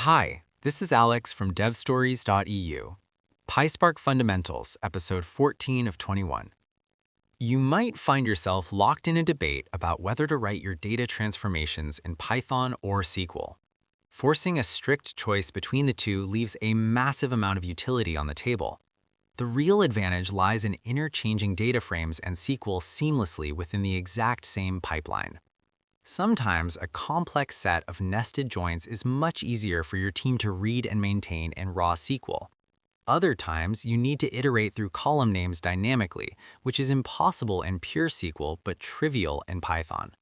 Hi, this is Alex from devstories.eu. PySpark Fundamentals, episode 14 of 21. You might find yourself locked in a debate about whether to write your data transformations in Python or SQL. Forcing a strict choice between the two leaves a massive amount of utility on the table. The real advantage lies in interchanging data frames and SQL seamlessly within the exact same pipeline. Sometimes a complex set of nested joins is much easier for your team to read and maintain in raw SQL. Other times, you need to iterate through column names dynamically, which is impossible in pure SQL but trivial in Python.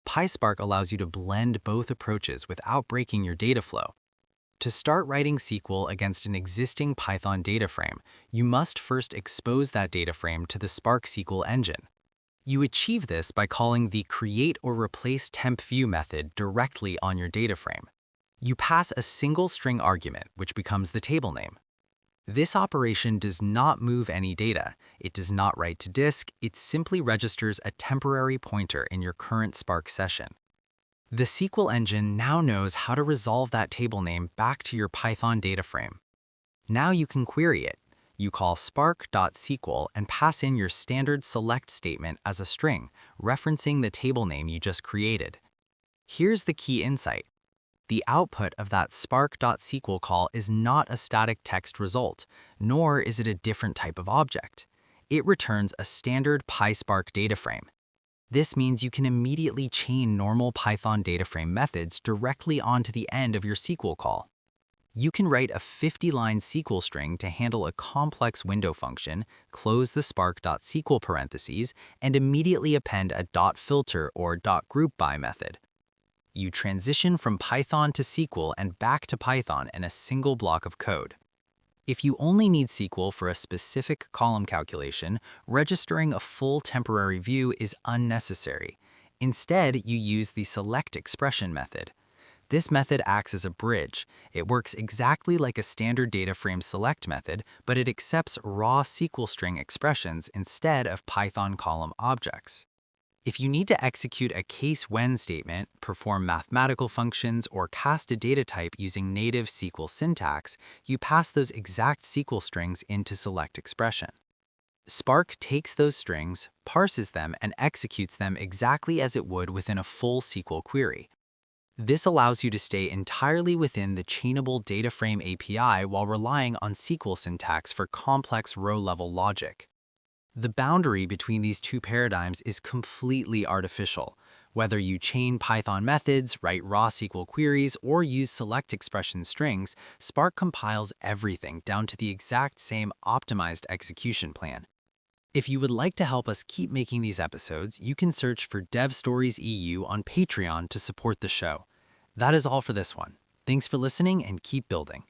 PySpark allows you to blend both approaches without breaking your data flow. To start writing SQL against an existing Python data frame, you must first expose that data frame to the Spark SQL engine. You achieve this by calling the create or replace temp view method directly on your data frame. You pass a single string argument, which becomes the table name. This operation does not move any data. It does not write to disk. It simply registers a temporary pointer in your current Spark session. The SQL engine now knows how to resolve that table name back to your Python data frame. Now you can query it. You call spark.sql and pass in your standard select statement as a string, referencing the table name you just created. Here's the key insight. The output of that spark.sql call is not a static text result, nor is it a different type of object. It returns a standard PySpark data frame. This means you can immediately chain normal Python data frame methods directly onto the end of your SQL call. You can write a 50-line SQL string to handle a complex window function, close the spark.sql parentheses, and immediately append a .filter or .groupBy method. You transition from Python to SQL and back to Python in a single block of code. If you only need SQL for a specific column calculation, registering a full temporary view is unnecessary. Instead, you use the selectExpr method. This method acts as a bridge. It works exactly like a standard data frame select method, but it accepts raw SQL string expressions instead of Python column objects. If you need to execute a case-when statement, perform mathematical functions, or cast a data type using native SQL syntax, you pass those exact SQL strings into selectExpr. Spark takes those strings, parses them, and executes them exactly as it would within a full SQL query. This allows you to stay entirely within the chainable data frame API while relying on SQL syntax for complex row-level logic. The boundary between these two paradigms is completely artificial. Whether you chain Python methods, write raw SQL queries, or use selectExpr strings, Spark compiles everything down to the exact same optimized execution plan. If you would like to help us keep making these episodes, you can search for DevStoriesEU on Patreon to support the show. That is all for this one. Thanks for listening and keep building.